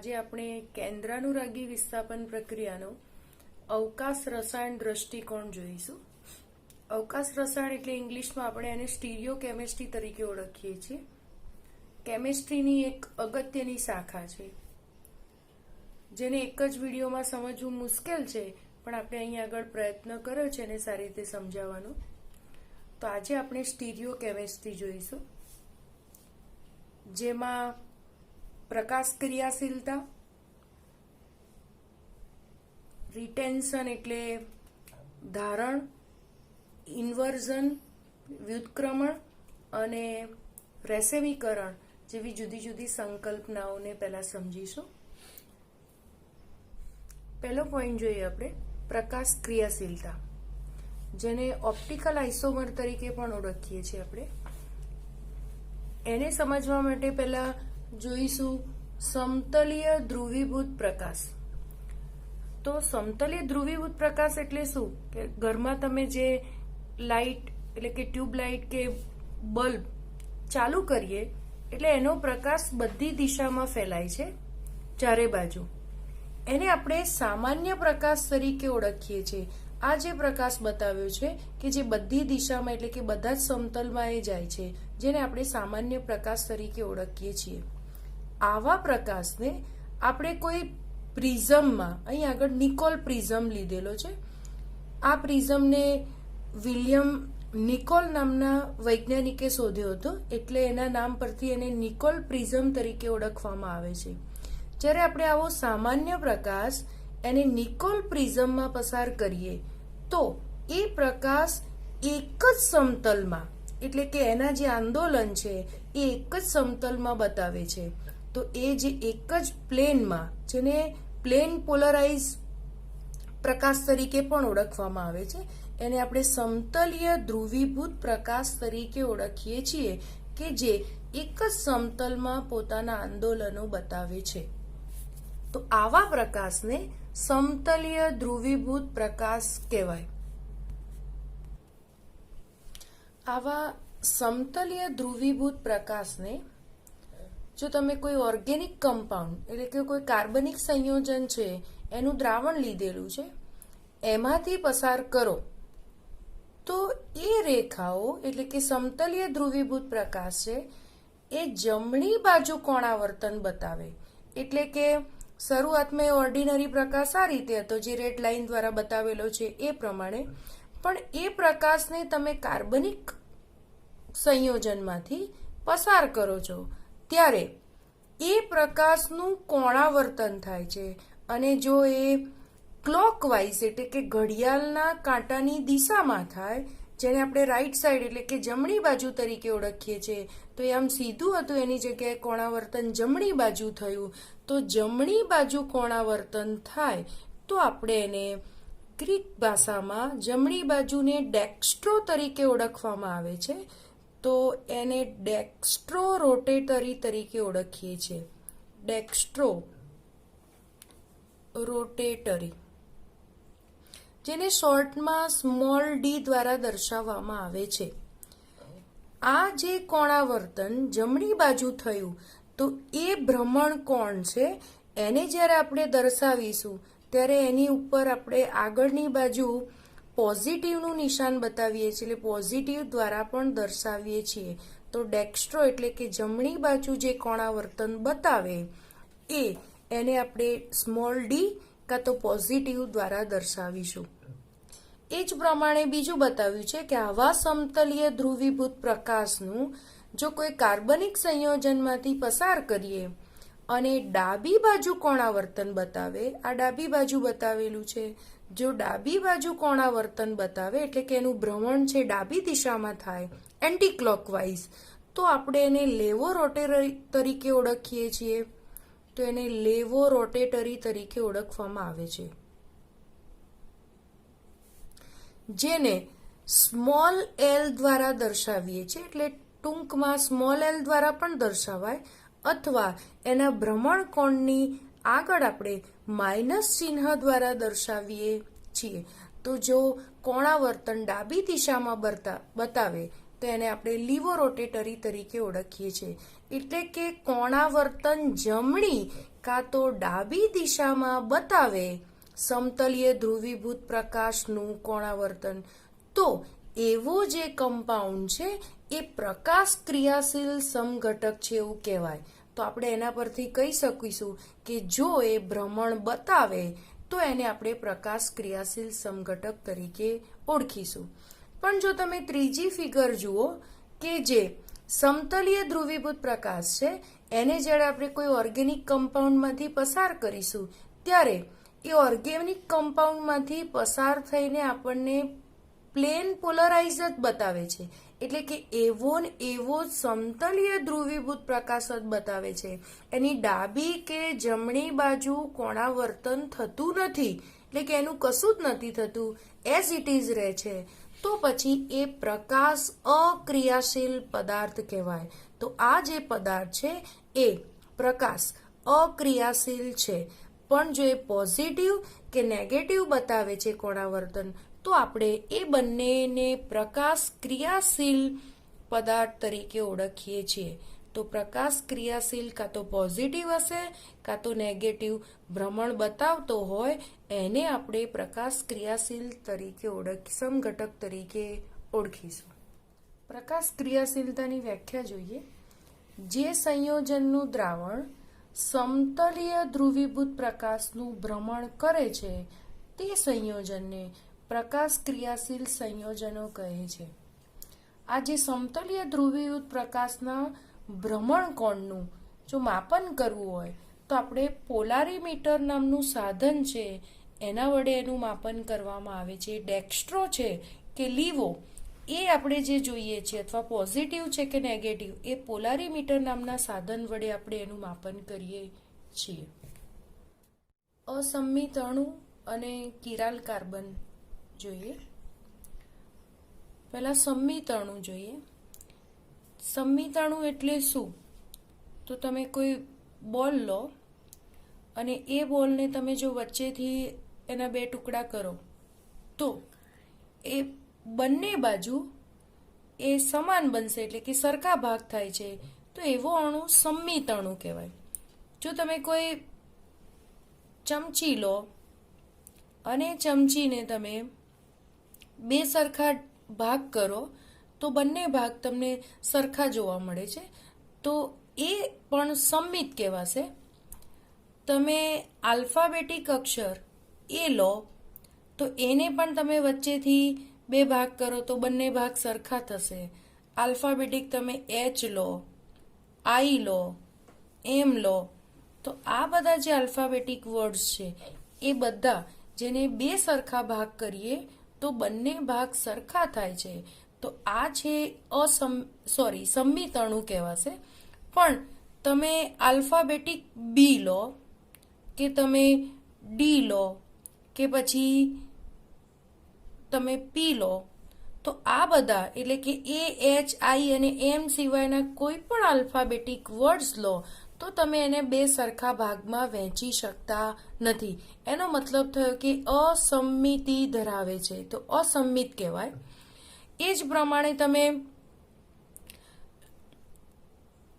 આજે આપણે કેન્દ્રાનુરાગી વિસ્થાપન પ્રક્રિયાનો અવકાશ રસાયણ દ્રષ્ટિકોણ જોઈશું. અવકાશ રસાયણ એટલે ઇંગ્લિશમાં આપણે એને સ્ટીરિયો કેમેસ્ટ્રી તરીકે ઓળખીએ છીએ. કેમેસ્ટ્રીની એક અગત્યની શાખા છે જેને એક જ વિડીયોમાં સમજવું મુશ્કેલ છે, પણ આપણે અહીં આગળ પ્રયત્ન કર્યો છે એને સારી રીતે સમજાવવાનો. તો આજે આપણે સ્ટીરિયો કેમેસ્ટ્રી જોઈશું, જેમાં પ્રકાશ ક્રિયાશીલતા, રિટેન્શન એટલે ધારણ, ઇન્વર્ઝન વ્યુત્ક્રમણ અને રેસેમીકરણ જેવી જુદી જુદી સંકલ્પનાઓને પહેલા સમજીશું. પહેલો પોઈન્ટ જોઈએ આપણે પ્રકાશ ક્રિયાશીલતા, જેને ઓપ્ટિકલ આઇસોમર તરીકે પણ ઓળખીએ છીએ આપણે. એને સમજવા માટે પહેલા જોઈશું સમતલીય ધ્રુવીભૂત પ્રકાશ. તો સમતલીય ધ્રુવીભૂત પ્રકાશ એટલે શું કે ઘરમાં તમે જે લાઇટ એટલે કે ટ્યુબ લાઇટ કે બલ્બ ચાલુ કરીએ એટલે એનો પ્રકાશ બધી દિશામાં ફેલાય છે, ચારે બાજુ. એને આપણે સામાન્ય પ્રકાશ તરીકે ઓળખીએ છીએ. આ જે પ્રકાશ બતાવ્યો છે કે જે બધી દિશામાં એટલે કે બધા જ સમતલમાં એ જાય છે, જેને આપણે સામાન્ય પ્રકાશ તરીકે ઓળખીએ છીએ. આવા પ્રકાશને આપણે કોઈ પ્રિઝમમાં, અહીં આગળ નિકોલ પ્રિઝમ લીધેલો છે. આ પ્રિઝમને વિલિયમ નિકોલ નામના વૈજ્ઞાનિકે શોધ્યો હતો, એટલે એના નામ પરથી એને નિકોલ પ્રિઝમ તરીકે ઓળખવામાં આવે છે. જ્યારે આપણે આવો સામાન્ય પ્રકાશ એને નિકોલ પ્રિઝમમાં પસાર કરીએ તો એ પ્રકાશ એક જ સમતલમાં એટલે કે એના જે આંદોલન છે એ એક જ સમતલમાં બતાવે છે. તો એ જે એક જ પ્લેનમાં, જેને પ્લેન પોલરાઇઝ પ્રકાશ તરીકે પણ ઓળખવામાં આવે છે, એને આપણે સમતલીય ધ્રુવીભૂત પ્રકાશ તરીકે ઓળખીએ છીએ કે જે એક જ સમતલમાં પોતાના આંદોલનો બતાવે છે. તો આવા પ્રકાશને સમતલીય ધ્રુવીભૂત પ્રકાશ કહેવાય. આવા સમતલીય ધ્રુવીભૂત પ્રકાશને જો તમે કોઈ ઓર્ગેનિક કમ્પાઉન્ડ એટલે કે કોઈ કાર્બનિક સંયોજન છે એનું દ્રાવણ લીધેલું છે એમાંથી પસાર કરો તો એ રેખાઓ એટલે કે સમતલીય ધ્રુવીભૂત પ્રકાશ છે એ જમણી બાજુ કોણાવર્તન બતાવે. એટલે કે શરૂઆતમાં ઓર્ડિનરી પ્રકાશ આ રીતે હતો, જે રેડ લાઇન દ્વારા બતાવેલો છે એ પ્રમાણે, પણ એ પ્રકાશને તમે કાર્બનિક સંયોજનમાંથી પસાર કરો છો ત્યારે એ પ્રકાશનું કોણાવર્તન થાય છે. અને જો એ ક્લોકવાઇઝ એટલે કે ઘડિયાળના કાંટાની દિશામાં થાય, જેને આપણે રાઈટ સાઈડ એટલે કે જમણી બાજુ તરીકે ઓળખીએ છીએ, તો એ આમ સીધું હતું, એની જગ્યાએ કોણાવર્તન જમણી બાજુ થયું. તો જમણી બાજુ કોણાવર્તન થાય તો આપણે એને ગ્રીક ભાષામાં જમણી બાજુને ડેક્સ્ટ્રો તરીકે ઓળખવામાં આવે છે. તો એને ડેક્સ્ટ્રો રોટેટરી તરીકે ઓળખીએ છીએ. ડેક્સ્ટ્રો રોટેટરી, જેને શોર્ટમાં સ્મોલ ડી દ્વારા દર્શાવવામાં આવે છે. આ જે કોણાવર્તન જમણી બાજુ થયું તો એ ભ્રમણ કોણ છે એને જ્યારે આપણે દર્શાવીશું ત્યારે એની ઉપર આપણે આગળની બાજુ પોઝિટિવનું નિશાન બતાવીએ છીએ, એટલે પોઝિટિવ દ્વારા પણ દર્શાવીએ છીએ. તો ડેક્સ્ટ્રો એટલે કે જમણી બાજુ જે કોણાવર્તન બતાવે એને આપણે સ્મોલ ડી કાં તો પોઝિટિવ દ્વારા દર્શાવીશું. એ જ પ્રમાણે બીજું બતાવ્યું છે કે આવા સમતલીય ધ્રુવીભૂત પ્રકાશનું જો કોઈ કાર્બનિક સંયોજનમાંથી પસાર કરીએ અને ડાબી બાજુ કોણાવર્તન બતાવે, આ ડાબી બાજુ બતાવેલું છે, જો ડાબી બાજુ કોણાવર્તન બતાવે એટલે કે એનું ભ્રમણ છે ડાબી દિશામાં થાય એન્ટી ક્લોકવાઇઝ, તો આપણે એને લેવો રોટેટરી તરીકે ઓળખીએ છીએ. તો એને લેવો રોટેટરી તરીકે ઓળખવામાં આવે છે, જેને સ્મોલ એલ દ્વારા દર્શાવીએ છીએ. એટલે ટૂંકમાં સ્મોલ એલ દ્વારા પણ દર્શાવાય, અથવા એના ભ્રમણ કોણની આગળ આપણે માઇનસ ચિહ્ન દ્વારા દર્શાવીએ છીએ. તો જો કોણાવર્તન ડાબી દિશામાં બતાવે તો એને આપણે લીવો રોટેટરી તરીકે ઓળખીએ છીએ. એટલે કે કોણાવર્તન જમણી કાં તો ડાબી દિશામાં બતાવે સમતલીય ધ્રુવીભૂત પ્રકાશનું કોણાવર્તન, તો એવો જે કમ્પાઉન્ડ છે એ પ્રકાશ ક્રિયાશીલ સમઘટક છે એવું કહેવાય. તો આપણે એના પરથી કહી શકીશું કે જો એ ભ્રમણ બતાવે તો એને આપણે પ્રકાશ ક્રિયાશીલ સમઘટક તરીકે ઓળખીશું. પણ જો તમે ત્રીજી ફિગર જુઓ કે જે સમતલીય ધ્રુવીભૂત પ્રકાશ છે એને જ્યારે આપણે કોઈ ઓર્ગેનિક કમ્પાઉન્ડમાંથી પસાર કરીશું ત્યારે એ ઓર્ગેનિક કમ્પાઉન્ડમાંથી પસાર થઈને આપણને પ્લેન પોલરાઇઝ જ બતાવે છે, એટલે કે એવો ને એવો સમતલીય ધ્રુવીભૂત પ્રકાશ જ બતાવે છે. એની ડાબી કે જમણી બાજુ કોણાવર્તન થતું નથી, એટલે કે એનું કશું જ નથી થતું, એઝ ઇટ ઇઝ રહે છે. તો પછી એ પ્રકાશ અક્રિયાશીલ પદાર્થ કહેવાય. તો આ જે પદાર્થ છે એ પ્રકાશ અક્રિયાશીલ છે. પણ જો એ પોઝિટિવ કે નેગેટિવ બતાવે છે કોણાવર્તન, તો આપણે એ બંનેને પ્રકાશ ક્રિયાશીલ પદાર્થ તરીકે ઓળખીએ છીએ. તો પ્રકાશ ક્રિયાશીલ કાં તો પોઝિટિવ હશે કાં તો નેગેટિવ ભ્રમણ બતાવતો હોય એને આપણે પ્રકાશ ક્રિયાશીલ તરીકે સમઘટક તરીકે ઓળખીશું. પ્રકાશ ક્રિયાશીલતાની વ્યાખ્યા જોઈએ. જે સંયોજનનું દ્રાવણ સમતલીય ધ્રુવીભૂત પ્રકાશનું ભ્રમણ કરે છે તે સંયોજનને પ્રકાશ ક્રિયાશીલ સંયોજનો કહે છે. આ જે સમતલીય ધ્રુવીભૂત પ્રકાશના ભ્રમણ કોણનું જો માપન કરવું હોય તો આપણે પોલારીમીટર નામનું સાધન છે એના વડે એનું માપન કરવામાં આવે છે. ડેક્સ્ટ્રો છે કે લીવો એ આપણે જે જોઈએ છીએ અથવા પોઝિટિવ છે કે નેગેટિવ એ પોલારીમીટર નામના સાધન વડે આપણે એનું માપન કરીએ છીએ. અસંમિત અણુ અને કિરાલ કાર્બન જોઈએ. પહેલા સંમિત અણુ જોઈએ. સંમિત અણુ એટલે શું? તો તમે કોઈ બોલ લો અને એ બોલને તમે જો વચ્ચેથી એના બે ટુકડા કરો તો એ બંને બાજુ એ સમાન બનશે, એટલે કે સરખા ભાગ થાય છે. તો એવો અણુ સંમિત અણુ કહેવાય. જો તમે કોઈ ચમચી લો અને ચમચીને તમે બે સરખા ભાગ કરો તો બંને ભાગ તમને સરખા જોવા મળે છે, તો એ પણ સંમિત કહેવાશે. તમે આલ્ફાબેટિક અક્ષર એ લો તો એને પણ તમે વચ્ચેથી બે ભાગ કરો તો બંને ભાગ સરખા થશે. આલ્ફાબેટિક તમે એચ લો, આઈ લો, એમ લો, તો આ બધા જે આલ્ફાબેટિક વર્ડ્સ છે એ બધા જેને બે સરખા ભાગ કરીએ તો બંને ભાગ સરખા થાય છે. તો આ છે સંમિત અણુ કહેવાશે. પણ તમે આલ્ફાબેટિક બી લો કે તમે ડી લો કે પછી તમે પી લો, તો આ બધા એટલે કે એ, એચ, આઈ અને એમ સિવાયના કોઈ પણ આલ્ફાબેટિક વર્ડ્સ લો તો તમે એને બે સરખા ભાગમાં વહેંચી શકતા નથી. એનો મતલબ થયો કે અસંમિતિ ધરાવે છે, તો અસંમિત કહેવાય. એ જ પ્રમાણે તમે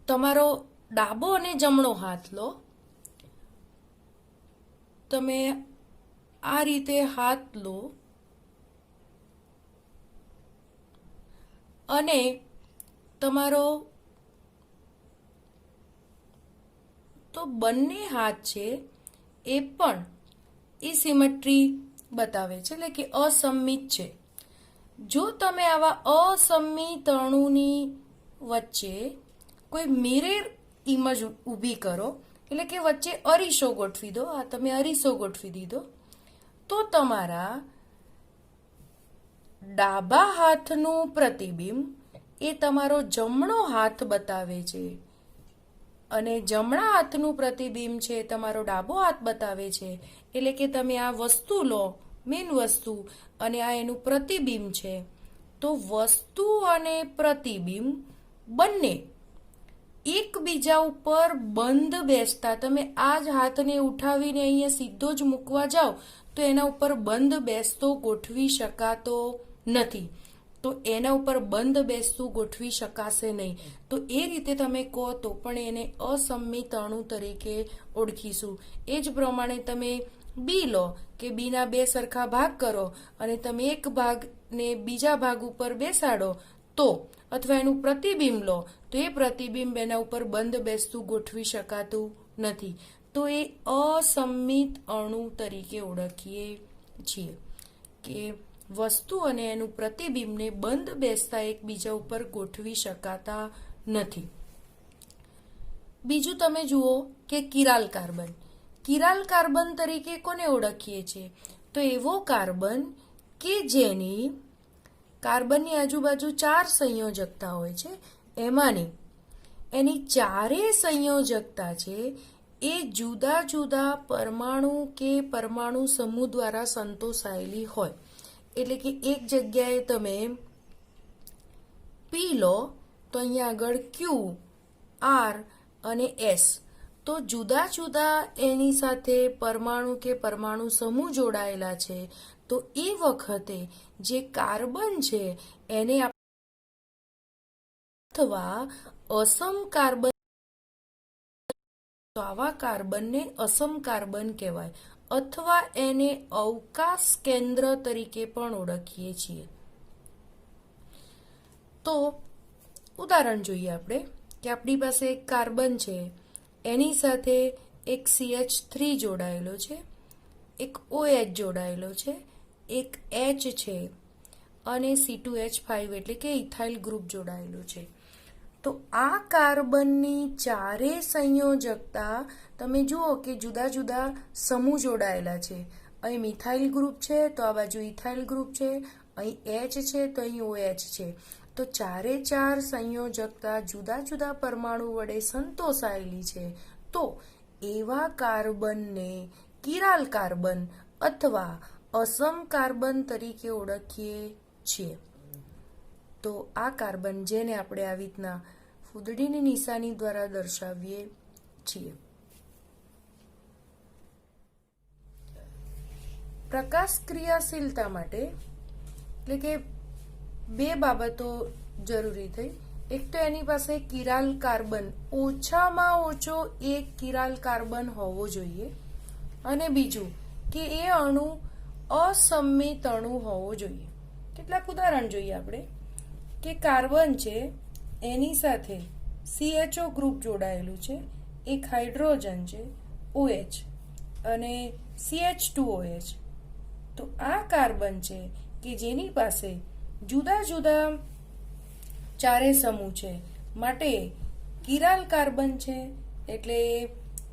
તમારો ડાબો અને જમણો હાથ લો. તમે આ રીતે હાથ લો અને તમારો તો બંને હાથ છે એ પણ એ સિમેટ્રી બતાવે છે, એટલે કે અસંમિત છે. જો તમે આવા અસંમિત અણુની વચ્ચે કોઈ મિરર ઇમેજ ઊભી કરો, એટલે કે વચ્ચે અરીસો ગોઠવી દો, આ તમે અરીસો ગોઠવી દીધો, તો તમારા ડાબા હાથનું પ્રતિબિંબ એ તમારો જમણો હાથ બતાવે છે અને જમણા હાથનું પ્રતિબિંબ છે તમારો ડાબો હાથ બતાવે છે. એટલે કે તમે આ વસ્તુ લો, મેઇન વસ્તુ, અને આ એનું પ્રતિબિંબ છે, તો વસ્તુ અને પ્રતિબિંબ બંને એકબીજા ઉપર બંધ બેસતા, તમે આ જ હાથને ઉઠાવીને અહીંયા સીધો જ મૂકવા જાઓ તો એના ઉપર બંધ બેસતો ગોઠવી શકાતો નથી. તો એના ઉપર બંધ બેસતું ગોઠવી શકાશે નહીં. તો એ રીતે તમે કહો તો પણ એને અસંમિત અણુ તરીકે ઓળખીશું. એ જ પ્રમાણે તમે બી લો કે બીના બે સરખા ભાગ કરો અને તમે એક ભાગને બીજા ભાગ ઉપર બેસાડો તો, અથવા એનું પ્રતિબિંબ લો તો એ પ્રતિબિંબ એના ઉપર બંધ બેસતું ગોઠવી શકાતું નથી. તો એ અસંમિત અણુ તરીકે ઓળખીએ છીએ કે વસ્તુ અને એનું પ્રતિબિંબને બંધ બેસતા એકબીજા ઉપર ગોઠવી શકાતા નથી. બીજું તમે જુઓ કે કિરાલ કાર્બન. કિરાલ કાર્બન તરીકે કોને ઓળખીએ છીએ? તો એવો કાર્બન કે જેની કાર્બનની આજુબાજુ 4 સંયોજકતા હોય છે, એમાંની એની 4 સંયોજકતા છે એ જુદા જુદા પરમાણુ કે પરમાણુ સમૂહ દ્વારા સંતોષાયેલી હોય. એટલે કે એક જગ્યાએ તમે પી લો તો અહીંયા આગળ ક્યુ, આર અને એસ, તો જુદા જુદા એની સાથે પરમાણુ કે પરમાણુ સમૂહ જોડાયેલા છે. તો એ વખતે જે કાર્બન છે એને અથવા અસમ કાર્બન, તો આવા કાર્બનને અસમ કાર્બન કહેવાય, અથવા એને અવકાશ કેન્દ્ર તરીકે પણ ઓળખીએ છીએ. તો ઉદાહરણ જોઈએ આપણે કે આપણી પાસે એક કાર્બન છે, એની સાથે એક CH3 જોડાયેલો છે, એક OH જોડાયેલો છે, એક H છે અને C2H5 એટલે કે ઇથાઇલ ગ્રુપ જોડાયેલું છે. તો આ કાર્બનની 4 સંયોજકતા તમે જુઓ કે જુદા જુદા સમૂહ જોડાયેલા છે. અહીં મિથાઇલ ગ્રુપ છે તો આ બાજુ ઇથાઇલ ગ્રુપ છે, અહીં H છે તો અહીં OH છે. તો 4 સંયોજકતા જુદા જુદા પરમાણુ વડે સંતોષાયેલી છે. તો એવા કાર્બનને કિરાલ કાર્બન અથવા અસમ કાર્બન તરીકે ઓળખીએ છીએ. તો આ કાર્બન જેને આપણે આવી રીતના ફૂદડીની નિશાની દ્વારા દર્શાવીએ છીએ. પ્રકાશ ક્રિયાશીલતા માટે એટલે કે 2 બાબતો જરૂરી થઈ. એક તો એની પાસે કિરાલ કાર્બન, ઓછામાં ઓછો એક કિરાલ કાર્બન હોવો જોઈએ, અને બીજું કે એ અણુ અસંમિત અણુ હોવો જોઈએ. કેટલાક ઉદાહરણ જોઈએ આપણે કે કાર્બન છે એની સાથે CHO ગ્રુપ જોડાયેલું છે, એક હાઇડ્રોજન છે OH અને CH2OH. તો આ કાર્બન છે કે જેની પાસે જુદા જુદા 4 સમૂહ છે, માટે કિરાલ કાર્બન છે એટલે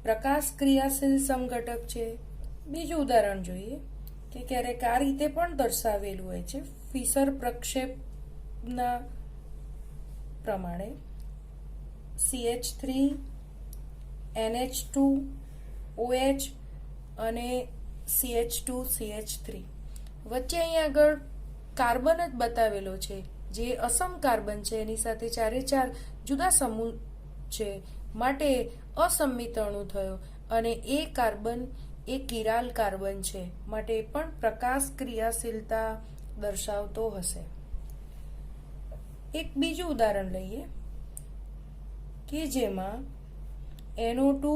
પ્રકાશ ક્રિયાશીલ સમઘટક છે. બીજું ઉદાહરણ જોઈએ કે ક્યારેક આ રીતે પણ દર્શાવેલું હોય છે ફિશર પ્રક્ષેપના પ્રમાણે CH3, NH2, OH અને CH2CH3. વચ્ચે અહીં આગળ કાર્બન જ બતાવેલો છે જે અસમ કાર્બન છે, એની સાથે 4 જુદા સમૂહ છે, માટે અસંમિત અણુ થયો. અને એ કાર્બન એ કિરાલ કાર્બન છે, માટે પણ પ્રકાશ ક્રિયાશીલતા દર્શાવતો હશે. એક બીજું ઉદાહરણ લઈએ કે જેમાં NO2,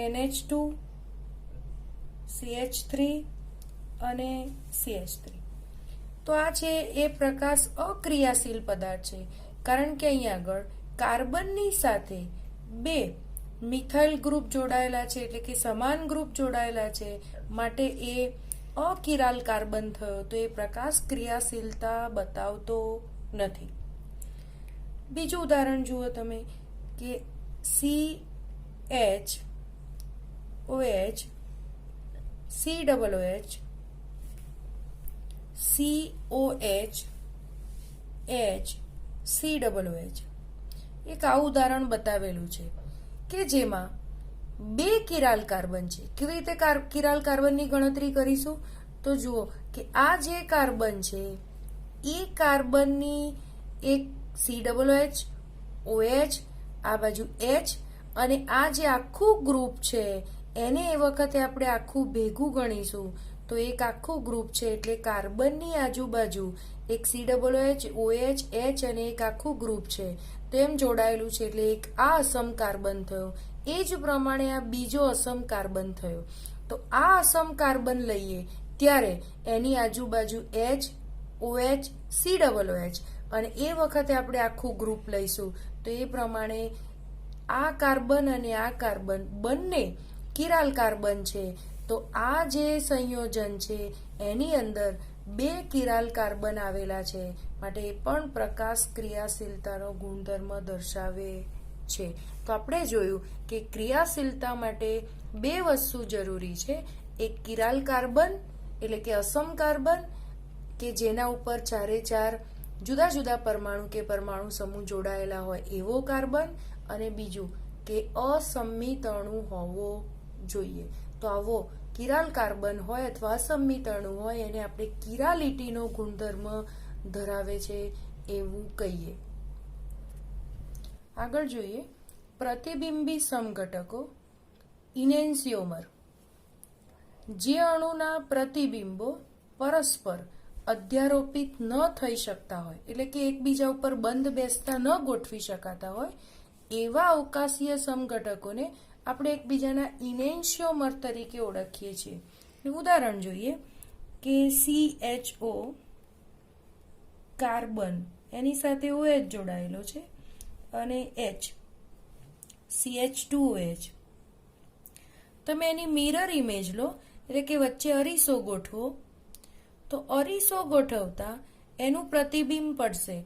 NH2, CH3 અને CH3. તો આ છે એ પ્રકાશ અક્રિયાશીલ પદાર્થ છે, કારણ કે અહીંયા આગળ કાર્બનની સાથે 2 મિથાઇલ ગ્રુપ જોડાયેલા છે, એટલે કે સમાન ગ્રુપ જોડાયેલા છે, માટે એ અકિરાલ કાર્બન થયો. તો એ પ્રકાશ ક્રિયાશીલતા બતાવતો નથી. બીજું ઉદાહરણ જુઓ તમે કે CH, OH, COOH, COH, H, COOH. એક આવું ઉદાહરણ બતાવેલું છે કે જેમાં 2 કિરાલ કાર્બન છે. કેવી રીતે કિરાલ કાર્બનની ગણતરી કરીશું? તો જુઓ કે આ જે કાર્બન છે એ કાર્બનની એક COOH, OH, આ બાજુ H, અને આ જે આખું ગ્રુપ છે એને એ વખતે આપણે આખું ભેગું ગણીશું તો એક આખું ગ્રુપ છે એટલે કાર્બનની આજુબાજુ એક COOH, OH, H અને એક આખું ગ્રુપ છે તેમ જોડાયેલું છે એટલે એક આ અસમ કાર્બન થયો. એ જ પ્રમાણે આ બીજો અસમ કાર્બન થયો. તો આ અસમ કાર્બન લઈએ ત્યારે એની આજુબાજુ H, OH, COOH અને એ વખતે આપણે આખું ગ્રુપ લઈશું તો એ પ્રમાણે આ કાર્બન અને આ કાર્બન બંને કિરાલ કાર્બન છે. તો આ જે સંયોજન છે એની અંદર બે કિરાલ કાર્બન આવેલા છે માટે એ પણ પ્રકાશ ક્રિયાશીલતાનો ગુણધર્મ દર્શાવે છે. તો આપણે જોયું કે ક્રિયાશીલતા માટે બે વસ્તુ જરૂરી છે. એક કિરાલ કાર્બન એટલે કે અસમ કાર્બન કે જેના ઉપર ચારે ચાર જુદા જુદા પરમાણુ કે પરમાણુ સમૂહ જોડાયેલા હોય એવો કાર્બન અને બીજું કે અસમિત અણુ હોવો જોઈએ. તો આવો કિરાલ કાર્બન હોય અથવા અસમિત અણુ હોય એને આપણે કિરાલિટીનો ગુણધર્મ ધરાવે છે એવું કહીએ. આગળ જોઈએ પ્રતિબિંબી સમઘટકો. ઇનેન્સિયોમર જે અણુના પ્રતિબિંબો પરસ્પર અધ્યારોપિત ન થઈ શકતા હોય એટલે કે એકબીજા ઉપર બંધ બેસતા ન ગોઠવી શકાતા હોય એવા અવકાશીય સમઘટકોને આપણે એકબીજાના ઇનેન્સિયોમર તરીકે ઓળખીએ છીએ. ઉદાહરણ જોઈએ કે CHO કાર્બન એની સાથે OH જોડાયેલો છે અને H CH2OH. તમે એની મિરર ઇમેજ લો એટલે કે વચ્ચે અરીસો ગોઠવો તો અરીસો ગોઠવતા એનું પ્રતિબિંબ પડશે.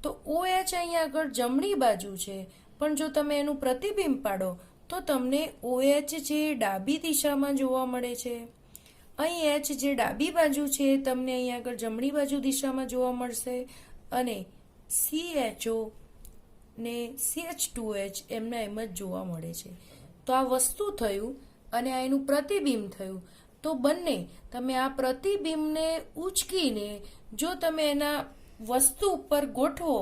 તો OH અહીં આગળ જમણી બાજુ છે પણ જો તમે એનું પ્રતિબિંબ પાડો તો તમને OH જે ડાબી દિશામાં જોવા મળે છે. અહીં H જે ડાબી બાજુ છે તમને અહીં આગળ જમણી બાજુ દિશામાં જોવા મળશે અને CHO ને CH2H એમના એમ જ જોવા મળે છે. તો આ વસ્તુ થયું અને આ એનું પ્રતિબિંબ થયું. તો બંને તમે આ પ્રતિબિંબને ઉચકીને જો તમે એના વસ્તુ ઉપર ગોઠવો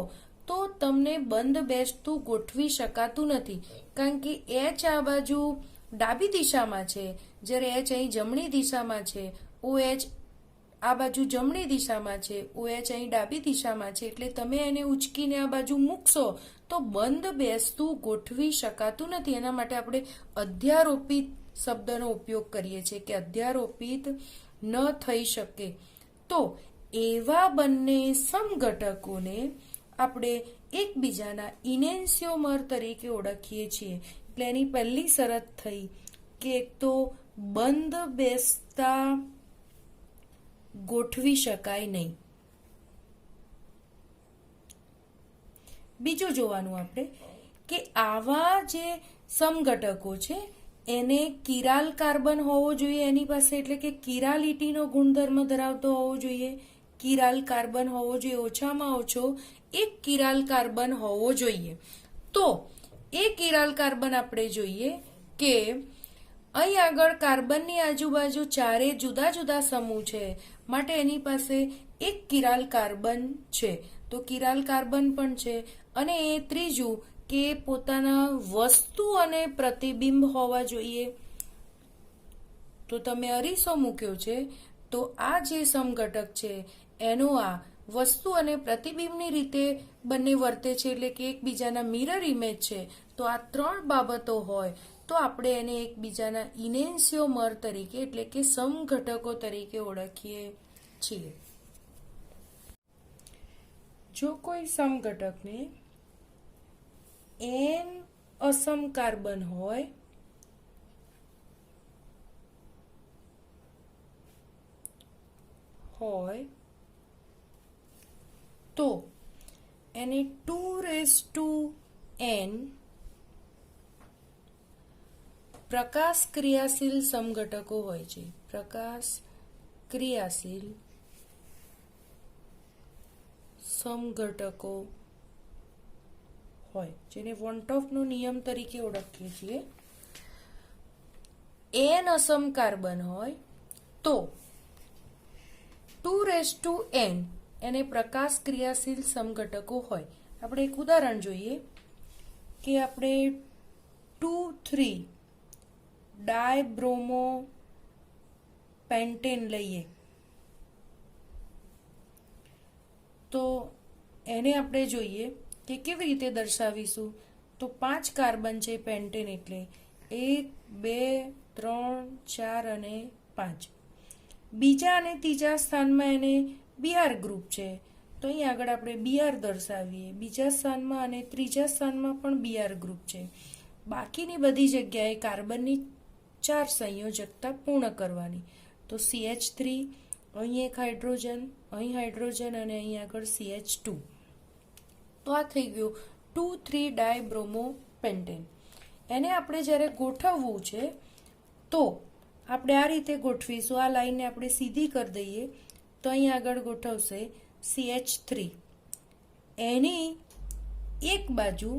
તો તમને બંધ બેસતું ગોઠવી શકાતું નથી કારણ કે H આ બાજુ ડાબી દિશામાં છે જ્યારે H અહીં જમણી દિશામાં છે. OH આ બાજુ જમણી દિશામાં છે, OH અહીં ડાબી દિશામાં છે એટલે તમે એને ઉચકીને આ બાજુ મૂકશો તો બંધ બેસતું ગોઠવી શકાતું નથી. એના માટે આપણે અધ્યારોપિત શબ્દનો ઉપયોગ કરીએ છીએ કે અધ્યારોપિત ન થઈ શકે. તો એવા બંને સમઘટકોને આપણે એકબીજાના ઇનેન્સિયોમર તરીકે ઓળખીએ છીએ. એટલે એની પહેલી શરત થઈ કે એક તો બંધ બેસતા ગોઠવી શકાય નહીં. બીજું જોવાનું આપણે કે આવા જે સમઘટકો છે એને કિરાલ કાર્બન હોવો જોઈએ એની પાસે એટલે કે કિરાલિટીનો ગુણધર્મ ધરાવતો હોવો જોઈએ. કિરાલ કાર્બન હોવો જોઈએ. ઓછામાં ઓછો એક કિરાલ કાર્બન હોવો જોઈએ. તો એ કિરાલ કાર્બન આપણે જોઈએ કે અહીં આગળ કાર્બનની આજુબાજુ ચારે જુદા જુદા સમૂહ છે માટે એની પાસે એક કિરાલ કાર્બન છે. તો કિરાલ કાર્બન પણ છે અને એ ત્રીજું કે પોતાના વસ્તુ અને પ્રતિબિંબ હોવા જોઈએ. તો તમે અરીસો મૂક્યો છે તો આ જે સમઘટક છે એનો આ વસ્તુ અને પ્રતિબિંબની રીતે બંને વર્તે છે એટલે કે એકબીજાના મિરર ઇમેજ છે. તો આ ત્રણ બાબતો હોય તો આપણે એને એકબીજાના ઇનેન્સિયોમર તરીકે એટલે કે સમઘટકો તરીકે ઓળખીએ છીએ. જો કોઈ સમઘટકને n અસમ કાર્બન હોય તો એને 2n પ્રકાશ ક્રિયાશીલ સમઘટકો હોય છે. પ્રકાશ ક્રિયાશીલ સમઘટકો હોય જેને વોન્ટોફનો નિયમ તરીકે ઓળખીએ છીએ. n અસમ કાર્બન હોય તો 2n એને પ્રકાશ ક્રિયાશીલ સમઘટકો હોય. આપણે એક ઉદાહરણ જોઈએ કે આપણે 2,3 ડાયબ્રોમો પેન્ટેન લઈએ તો એને આપણે જોઈએ કે કેવી રીતે દર્શાવીશું. તો 5 કાર્બન છે પેન્ટેન એટલે 1, 2, 3, 4 અને 5. બીજા અને ત્રીજા સ્થાનમાં એને બીઆર ગ્રુપ છે તો અહીં આગળ આપણે બીઆર દર્શાવીએ. બીજા સ્થાનમાં અને ત્રીજા સ્થાનમાં પણ બીઆર ગ્રુપ છે. બાકીની બધી જગ્યાએ કાર્બનની 4 સંયોજકતા પૂર્ણ કરવાની. તો CH3, અહીં એક હાઇડ્રોજન, અહીં હાઇડ્રોજન અને અહીં આગળ CH2. તો આ થઈ ગયું 2,3-ડાયબ્રોમો પેન્ટેન. એને આપણે જ્યારે ગોઠવવું છે તો આપણે આ રીતે ગોઠવીશું. આ લાઈનને આપણે સીધી કરી દઈએ તો અહીં આગળ ગોઠવશે CH3. એની એક બાજુ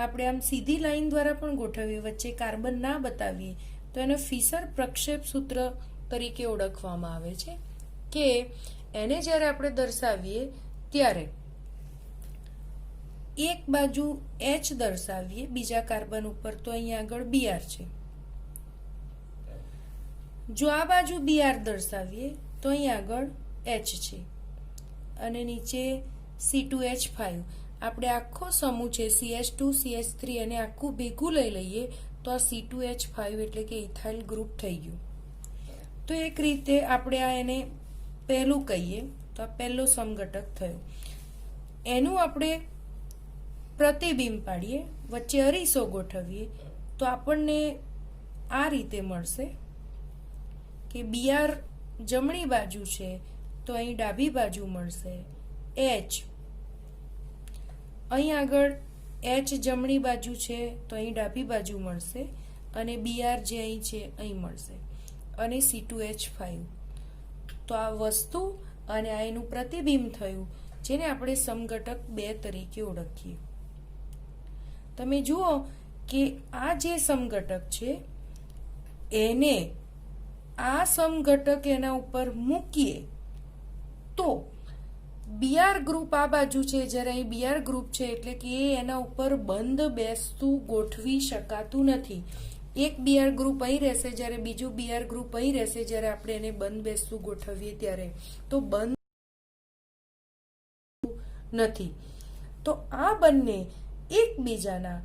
આપણે આમ સીધી લાઈન દ્વારા પણ ગોઠવીએ, વચ્ચે કાર્બન ના બતાવીએ તો એને ફિશર પ્રક્ષેપ સૂત્ર તરીકે ઓળખવામાં આવે છે કે એને જ્યારે આપણે દર્શાવીએ ત્યારે એક બાજુ H દર્શાવીએ બીજા કાર્બન ઉપર તો અહીંયા આગળ Br છે. જો આ બાજુ Br દર્શાવીએ તો અહીં આગળ H છે અને નીચે C2H5. આપણે આખો સમૂહ છે CH2, CH3 અને આખું ભેગું લઈ લઈએ તો આ C2H5 એટલે કે ઇથાઇલ ગ્રુપ થઈ ગયું. તો એક રીતે આપણે આ એને પહેલું કહીએ તો આ પહેલો સમઘટક થયો. એનું આપણે પ્રતિબિંબ પાડીએ, વચ્ચે અરીસો ગોઠવીએ તો આપણને આ રીતે મળશે કે Br જમણી બાજુ છે તો અહીં ડાબી બાજુ મળશે H. અહીં આગળ H જમણી બાજુ છે તો અહીં ડાબી બાજુ મળશે અને Br જે અહીં છે અહીં મળશે અને C2H5. તો આ વસ્તુ અને આ એનું પ્રતિબિંબ થયું જેને આપણે સમઘટક 2 તરીકે ઓળખીએ. તમે જુઓ કે આ જે સમઘટક છે એને આ સમઘટક એના ઉપર મૂકીએ તો બીઆર ગ્રુપ આ બાજુ છે, જ્યારે અહીં બીઆર ગ્રુપ છે એટલે કે એના ઉપર બંધ બેસતું ગોઠવી શકાતું નથી. એક બીઆર ગ્રુપ અહીં રહેશે જ્યારે બીજું બીઆર ગ્રુપ અહીં રહેશે જ્યારે આપણે એને બંધ બેસતું ગોઠવીએ ત્યારે તો બંધ નથી. તો આ બંને એકબીજાના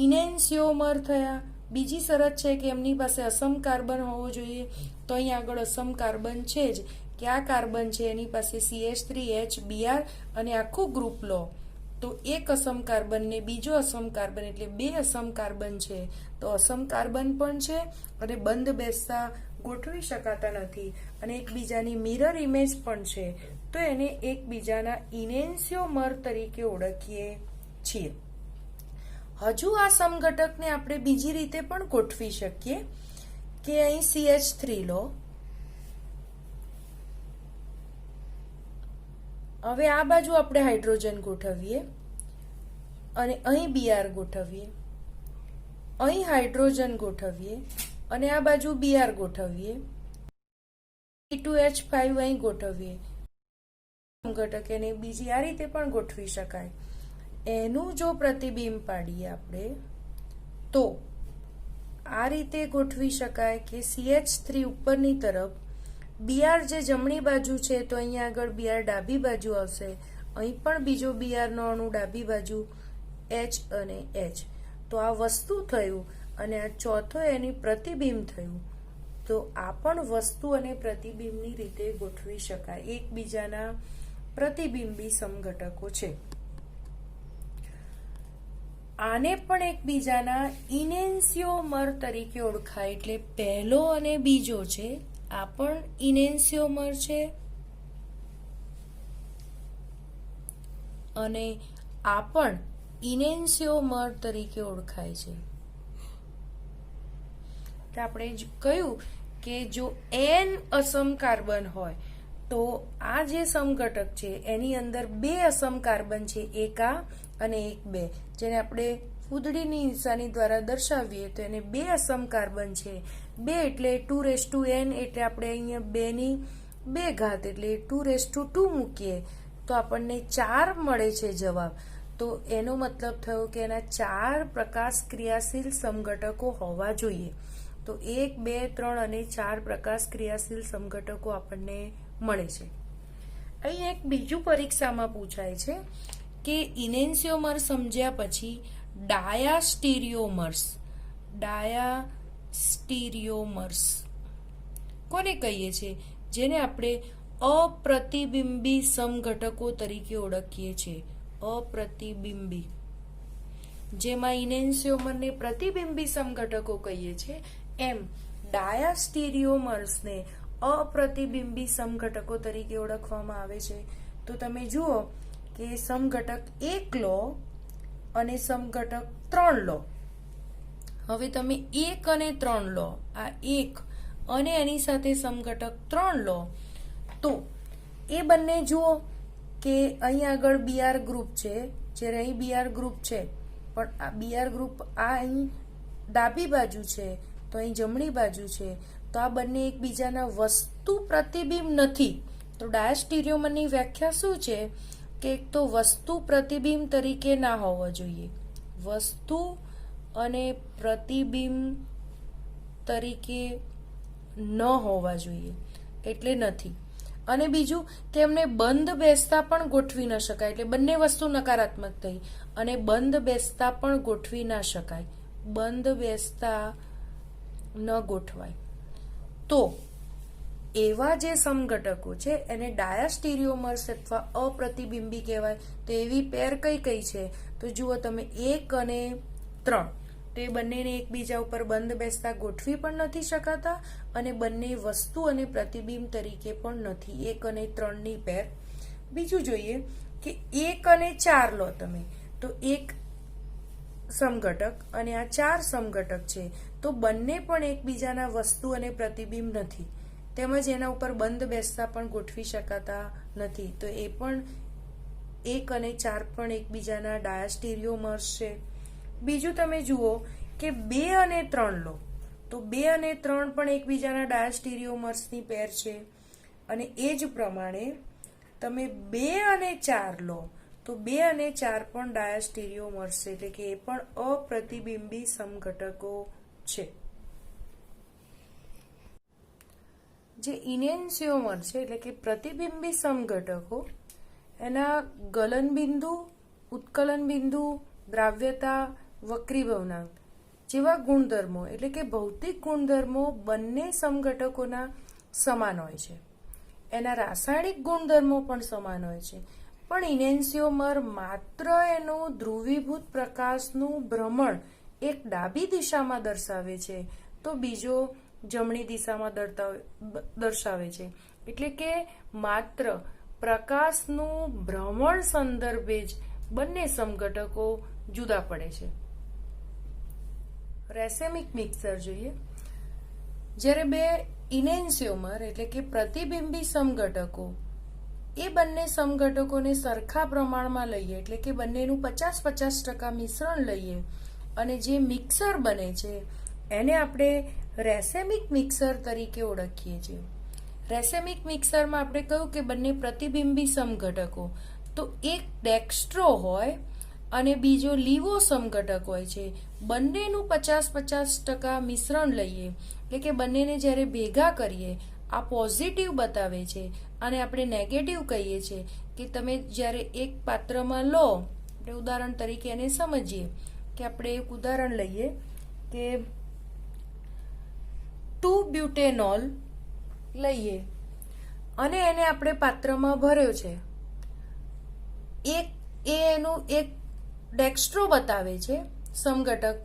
ઇનેન્સિયોમર થયા. બીજી શરત છે કે એમની પાસે અસમ કાર્બન હોવો જોઈએ તો અહીં આગળ અસમ કાર્બન છે જ કે આ કાર્બન છે એની પાસે CH3H Br અને આખું ગ્રુપ લો તો એક અસમ કાર્બન ને બીજો અસમ કાર્બન એટલે 2 અસમ કાર્બન છે. તો અસમ કાર્બન પણ છે અને બંધ બેસતા ગોઠવી શકાતા નથી અને એકબીજાની મિરર ઇમેજ પણ છે તો એને એકબીજાના ઇનેન્સિયોમર તરીકે ઓળખીએ છીએ. હજુ આ સમઘટકને આપણે બીજી રીતે પણ ગોઠવી શકીએ કે અહીં CH3 લો. હવે આ બાજુ આપણે હાઇડ્રોજન ગોઠવીએ અને અહીં Br ગોઠવીએ, અહીં હાઇડ્રોજન ગોઠવીએ અને આ બાજુ Br ગોઠવીએ, C2H5 અહીં ગોઠવીએ. સમઘટક એને બીજી આ રીતે પણ ગોઠવી શકાય. એનું જો પ્રતિબિંબ પાડીએ આપણે તો આ રીતે ગોઠવી શકાય કે CH3 ઉપરની તરફ, Br જે જમણી બાજુ છે તો અહીંયા આગળ Br ડાબી બાજુ આવશે, અહીં પણ બીજો Br નો અણુ ડાબી બાજુ H અને H. તો આ વસ્તુ થયું અને આ ચોથો એની પ્રતિબિંબ થયું. તો આ પણ વસ્તુ અને પ્રતિબિંબની રીતે ગોઠવી શકાય. એકબીજાના પ્રતિબિંબી સમઘટકો છે. આને પણ એકબીજાના ઇનેન્સિયોમર તરીકે ઓળખાય. એટલે પહેલો અને બીજો છે આ પણ ઇનેન્સિયોમર છે અને આ પણ ઇનેન્સિયોમર તરીકે ઓળખાય છે. આપણે કહ્યું કે જો n અસમ કાર્બન હોય તો આ જે સમઘટક છે એની અંદર 2 અસમ કાર્બન છે, એક આ અને એક 2, જેને આપણે ફૂદડીની નિશાની દ્વારા દર્શાવીએ તો એને 2 અસમ કાર્બન છે. 2 એટલે 2n એટલે આપણે અહીંયા 2 ની 2 ઘાત એટલે 2 મૂકીએ તો આપણને 4 મળે છે જવાબ. તો એનો મતલબ થયો કે એના 4 પ્રકાશ ક્રિયાશીલ સમઘટકો હોવા જોઈએ. તો 1, 2, 3 અને 4 પ્રકાશ ક્રિયાશીલ સમઘટકો આપણને મળે છે. અહીં એક બીજું પરીક્ષામાં પૂછાય છે કે ઇનેન્સિયોમર સમજ્યા પછી ડાયાસ્ટીરિયોમર્સ કોને કહીએ છીએ? જેને આપણે અપ્રતિબિંબી સમઘટકો તરીકે ઓળખીએ છીએ. અપ્રતિબિંબી, જેમાં ઇનેન્સિયોમરને પ્રતિબિંબી સમઘટકો કહીએ છીએ, એમ ડાયાસ્ટીરિયોમર્સને અપ્રતિબિંબી સમઘટકો તરીકે ઓળખવામાં આવે છે. તો તમે જુઓ કે સમઘટક 1 લો અને સમઘટક 3 લો. હવે તમે 1 અને 3 લો, આ 1 અને એની સાથે સમઘટક 3 લો, તો એ બંને જુઓ કે અહીં આગળ બીઆર ગ્રુપ છે, જ્યારે અહીં બીઆર ગ્રુપ છે, પણ આ બીઆર ગ્રુપ આ અહીં ડાબી બાજુ છે, તો અહીં જમણી બાજુ છે, તો આ બંને એકબીજાના વસ્તુ પ્રતિબિંબ નથી. તો ડાયાસ્ટીરિયોમરની વ્યાખ્યા શું છે કે એક તો વસ્તુ પ્રતિબિંબ તરીકે ના હોવા જોઈએ, વસ્તુ અને પ્રતિબિંબ તરીકે ન હોવા જોઈએ એટલે નથી. અને બીજું કે એમને બંધ બેસતા પણ ગોઠવી ન શકાય, એટલે બંને વસ્તુ નકારાત્મક થઈ. અને બંધ બેસતા પણ ગોઠવી ના શકાય, બંધ બેસતા ન ગોઠવાય. તો એવા જે સમઘટકો છે એને ડાયાસ્ટીરિયોમર્સ અથવા અપ્રતિબિંબી કહેવાય. તો એવી પેર કઈ કઈ છે? તો જુઓ તમે 1 અને 3, તો એ બંનેને એકબીજા ઉપર બંધ બેસતા ગોઠવી પણ નથી શકાતા અને બંને વસ્તુ અને પ્રતિબિંબ તરીકે પણ નથી. 1 અને 3 ની પેર. બીજું જોઈએ કે 1 અને 4 લો તમે, તો 1 સમઘટક અને આ 4 સમઘટક છે, તો બંને પણ એકબીજાના વસ્તુ અને પ્રતિબિંબ નથી, તેમજ એના ઉપર બંધ બેસતા પણ ગોઠવી શકાતા નથી. તો એ પણ 1 અને 4 પણ એકબીજાના ડાયાસ્ટીરિયોમર્સ છે. બીજું તમે જુઓ કે 2 અને 3 લો, તો 2 અને 3 પણ એકબીજાના ડાયાસ્ટીરિયોમર્સની પેર છે. અને એ જ પ્રમાણે તમે 2 અને 4 લો, તો 2 અને 4 પણ ડાયાસ્ટીરિયોમર્સ છે, એટલે કે એ પણ અપ્રતિબિંબી સમઘટકો છે. જે ઇનેન્સિયોમર છે એટલે કે પ્રતિબિંબી સમઘટકો, એના ગલન બિંદુ, ઉત્કલન બિંદુ, દ્રાવ્યતા, વક્રીભવનાંક જેવા ગુણધર્મો એટલે કે ભૌતિક ગુણધર્મો બંને સમઘટકોના સમાન હોય છે. એના રાસાયણિક ગુણધર્મો પણ સમાન હોય છે. પણ ઇનેન્સિયોમર માત્ર એનું ધ્રુવીભૂત પ્રકાશનું ભ્રમણ એક ડાબી દિશામાં દર્શાવે છે, તો બીજો જમણી દિશામાં દર્શાવે છે. એટલે કે માત્ર પ્રકાશનું ભ્રમણ સંદર્ભે જ બંને સમઘટકો જુદા પડે છે. રેસેમિક મિક્સર જોઈએ. જ્યારે બે ઇનેન્સિયોમર એટલે કે પ્રતિબિંબી સમઘટકો, એ બંને સમઘટકોને સરખા પ્રમાણમાં લઈએ, એટલે કે બંનેનું 50-50% મિશ્રણ લઈએ અને જે મિક્સર બને છે એને આપણે રેસેમિક મિક્સર તરીકે ઓળખીએ છીએ. રેસેમિક મિક્સરમાં આપણે કહ્યું કે બંને પ્રતિબિંબી સમઘટકો, તો એક ડેક્સ્ટ્રો હોય અને બીજો લીવો સમઘટક હોય છે. બંનેનું 50-50% મિશ્રણ લઈએ, એટલે કે બંનેને જ્યારે ભેગા કરીએ, આ પોઝિટિવ બતાવે છે અને આપણે નેગેટિવ કહીએ છીએ. કે તમે જ્યારે એક પાત્રમાં લો, આપણે ઉદાહરણ તરીકે એને સમજીએ કે આપણે એક ઉદાહરણ લઈએ કે 2-બ્યુટેનોલ લઈએ અને એને આપણે પાત્રમાં ભર્યો છે. એનું એક ડેક્સ્ટ્રો બતાવે છે સમઘટક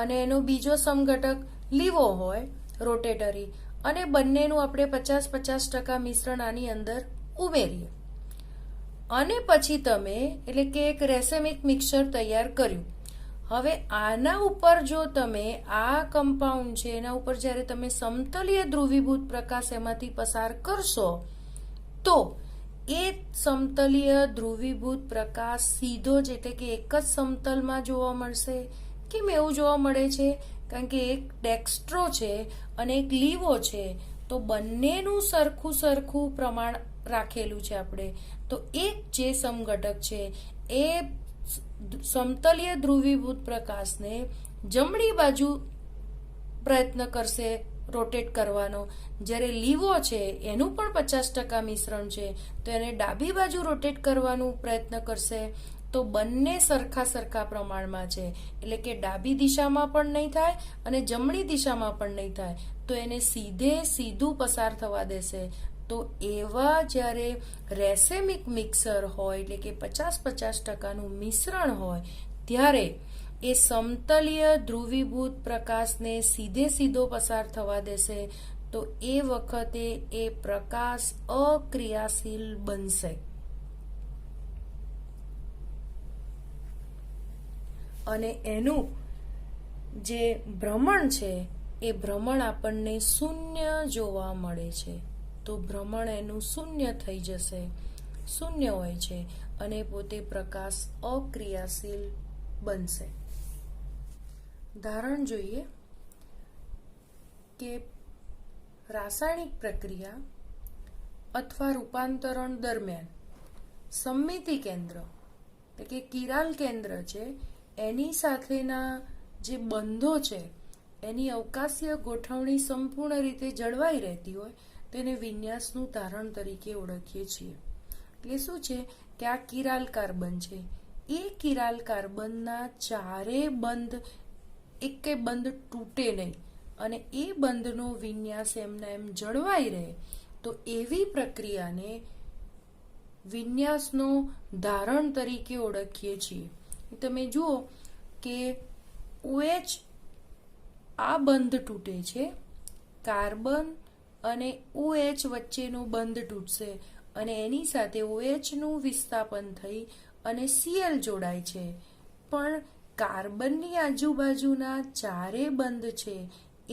અને એનો બીજો સમઘટક લીવો હોય રોટેટરી, અને બંનેનું આપણે 50-50% મિશ્રણ આની અંદર ઉમેરીએ અને પછી તમે એટલે કે એક રેસેમિક મિક્સર તૈયાર કર્યું. હવે આના ઉપર જો તમે આ કમ્પાઉન્ડ છે એના ઉપર જ્યારે તમે સમતલીય ધ્રુવીભૂત પ્રકાશ એમાંથી પસાર કરશો, તો એ સમતલીય ધ્રુવીભૂત પ્રકાશ સીધો જ એટલે કે એક જ સમતલમાં જોવા મળશે. કેમ એવું જોવા મળે છે? કારણ કે એક ડેક્સ્ટ્રો છે અને એક લીવો છે, તો બંનેનું સરખું પ્રમાણ રાખેલું છે આપણે. તો એક જે સમઘટક છે એ સમતલીય ધ્રુવીભૂત પ્રકાશને જમણી બાજુ પ્રયત્ન કરશે રોટેટ કરવાનો. જ્યારે લીવો છે એનું પણ 50% મિશ્રણ છે તો એને ડાબી બાજુ રોટેટ કરવાનું પ્રયત્ન કરશે. તો બંને સરખા પ્રમાણમાં છે, એટલે કે ડાબી દિશામાં પણ નહીં થાય અને જમણી દિશામાં પણ નહીં થાય, તો એને સીધું પસાર થવા દેશે. તો એવા જ્યારે રેસેમિક મિક્સર હોય, એટલે કે 50-50% મિશ્રણ હોય, ત્યારે એ સમતલીય ધ્રુવીભૂત પ્રકાશને સીધો પસાર થવા દેશે. તો એ વખતે એ પ્રકાશ અક્રિયાશીલ બનશે. અને એનું જે ભ્રમણ છે એ ભ્રમણ આપણને શૂન્ય જોવા મળે છે. તો ભ્રમણ એનું શૂન્ય થઈ જશે, શૂન્ય હોય છે અને પોતે પ્રકાશ અક્રિયાશીલ બનશે. ઉદાહરણ જોઈએ કે રાસાયણિક પ્રક્રિયા અથવા રૂપાંતરણ દરમિયાન સમમિતિ કેન્દ્ર એટલે કે કિરાલ કેન્દ્ર છે એની સાથેના જે બંધો છે એની અવકાશીય ગોઠવણી સંપૂર્ણ રીતે જળવાઈ રહેતી હોય તેને વિન્યાસનું તારણ તરીકે ઓળખીએ છીએ. એટલે શું છે કે આ કિરાલ કાર્બન છે, એ કિરાલ કાર્બનના ચારે બંધ એકે બંધ તૂટે નહીં અને એ બંધનો વિન્યાસ એમના એમ જળવાઈ રહે, તો એવી પ્રક્રિયાને વિન્યાસનો ધારણ તરીકે ઓળખીએ છીએ. તમે જુઓ કે OH આ બંધ તૂટે છે, કાર્બન અને OH વચ્ચેનો બંધ તૂટશે અને એની સાથે OH નું વિસ્થાપન થઈ અને Cl જોડાય છે. પણ કાર્બનની આજુબાજુના ચારે બંધ છે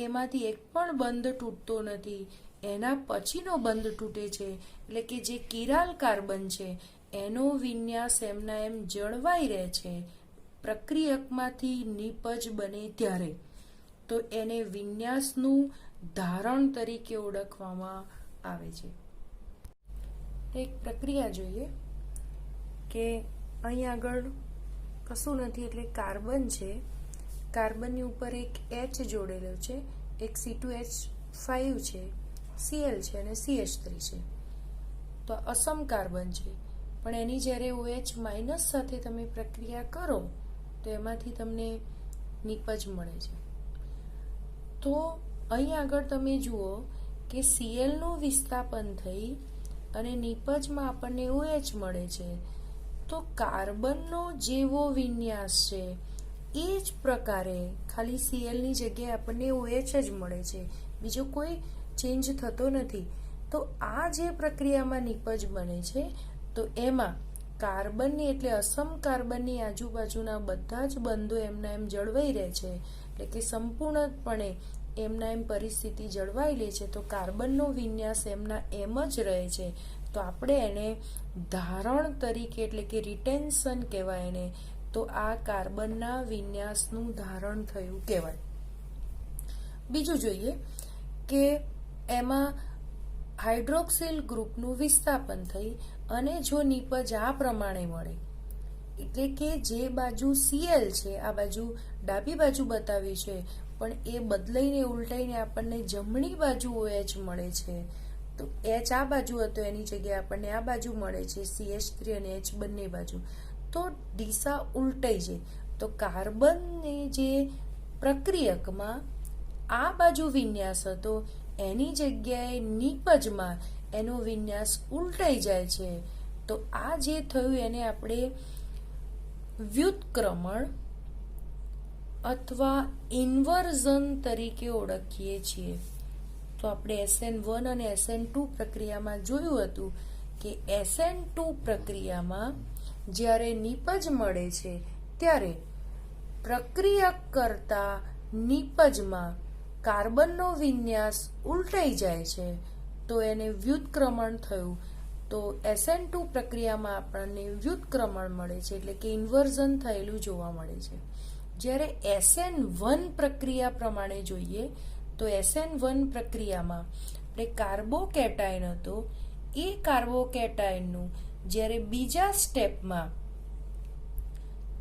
એમાંથી એક પણ બંધ તૂટતો નથી, એના પછીનો બંધ તૂટે છે. એટલે કે જે કિરાલ કાર્બન છે એનો વિન્યાસ એમના એમ જળવાઈ રહે છે પ્રક્રિયકમાંથી નિપજ બને ત્યારે. તો એને વિન્યાસનું ધારણ તરીકે ઓળખવામાં આવે છે. એક પ્રક્રિયા જોઈએ કે અહીં આગળ કશું નથી, એટલે કાર્બન છે, કાર્બનની ઉપર એક H જોડેલો છે, એક C2H5 છે, Cl છે અને CH3 છે. તો અસમ કાર્બન છે, પણ એની જ્યારે OH- સાથે તમે પ્રક્રિયા કરો તો એમાંથી તમને નિપજ મળે છે. તો અહીં આગળ તમે જુઓ કે Cl નું વિસ્થાપન થઈ અને નિપજમાં આપણને OH મળે છે. તો કાર્બનનો જેવો વિન્યાસ છે એ જ પ્રકારે ખાલી Cl ની જગ્યાએ આપણને OH જ મળે છે, બીજો કોઈ ચેન્જ થતો નથી. તો આ જે પ્રક્રિયામાં નિપજ બને છે તો એમાં કાર્બનની એટલે અસમ કાર્બનની આજુબાજુના બધા જ બંધો એમના એમ જળવાઈ રહે છે, એટલે કે સંપૂર્ણપણે એમના એમ પરિસ્થિતિ જળવાઈ લે છે. તો કાર્બનનો વિન્યાસ એમના એમ જ રહે છે. તો આપણે એને ધારણ તરીકે એટલે કે રિટેન્શન કહેવાય એને. તો આ કાર્બનના વિન્યાસનું ધારણ થયું કહેવાય. બીજું જોઈએ કે એમાં હાઇડ્રોક્સિલ ગ્રુપનું વિસ્થાપન થઈ અને જો નિપજ આ પ્રમાણે મળે, એટલે કે જે બાજુ Cl છે આ બાજુ ડાબી બાજુ બતાવી છે પણ એ બદલાઈને ઉલટાઈને આપણને જમણી બાજુ OH મળે છે. તો H આ બાજુ હતો એની જગ્યાએ આપણને આ બાજુ મળે છે, CH3 અને H બંને બાજુ. તો દિશા ઉલટાઈ જાય. તો કાર્બનની જે પ્રક્રિયકમાં આ બાજુ વિન્યાસ હતો એની જગ્યાએ નિપજમાં એનો વિન્યાસ ઉલટાઈ જાય છે. તો આ જે થયું એને આપણે વ્યુત્ક્રમણ અથવા ઇન્વર્ઝન તરીકે ઓળખીએ છીએ. તો આપણે SN1 અને SN2 પ્રક્રિયામાં જોયું હતું કે SN2 પ્રક્રિયામાં જ્યારે નિપજ મળે છે ત્યારે પ્રક્રિયક કરતા નિપજમાં કાર્બનનો વિન્યાસ ઉલટાઈ જાય છે, તો એને વ્યુત્ક્રમણ થયું. તો SN2 પ્રક્રિયામાં આપણને વ્યુત્ક્રમણ મળે છે, એટલે કે ઇન્વર્ઝન થયેલું જોવા મળે છે. જ્યારે SN1 પ્રક્રિયા પ્રમાણે જોઈએ તો SN1 પ્રક્રિયામાં આપણે કાર્બોકેટાઇન હતો, એ કાર્બોકેટાઇનનું જ્યારે બીજા સ્ટેપમાં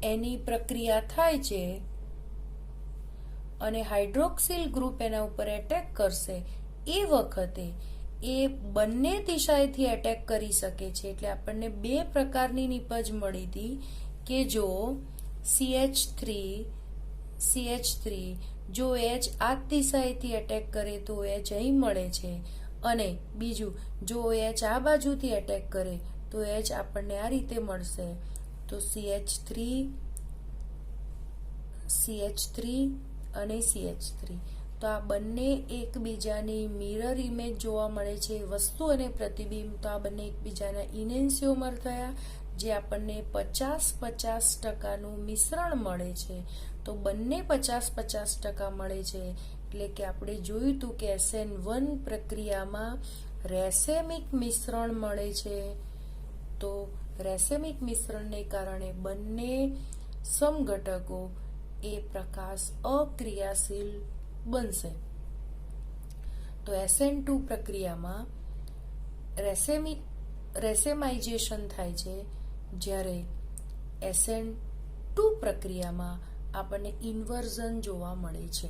એની પ્રક્રિયા થાય છે અને હાઇડ્રોક્સિલ ગ્રુપ એના ઉપર એટેક કરશે એ વખતે એ બંને દિશાએથી એટેક કરી શકે છે. એટલે આપણને બે પ્રકારની નિપજ મળી હતી કે જો CH3 જો H આ દિશાએથી એટેક કરે તો H અહીં મળે છે, અને બીજું જો H આ બાજુથી એટેક કરે તો H આપણને આ રીતે મળશે. તો CH3 અને CH3 તો આ બંને એકબીજાની મિરર ઇમેજ જોવા મળે છે, વસ્તુ અને પ્રતિબિંબ. તો આ બંને એકબીજાના ઇનેન્સિયોમર થયા, જે આપણને 50-50% મિશ્રણ મળે છે. તો બંને 50-50% મળે છે. એટલે કે આપણે જોયું હતું કે SN1 પ્રક્રિયામાં રેસેમિક મિશ્રણ મળે છે. તો રેસેમિક મિશ્રણને કારણે બંને સમઘટકો એ પ્રકાશ અક્રિયાશીલ બનશે. તો SN2 પ્રક્રિયામાં રેસેમાઇઝેશન થાય છે, જ્યારે SN2 પ્રક્રિયામાં આપણને ઇન્વર્ઝન જોવા મળે છે.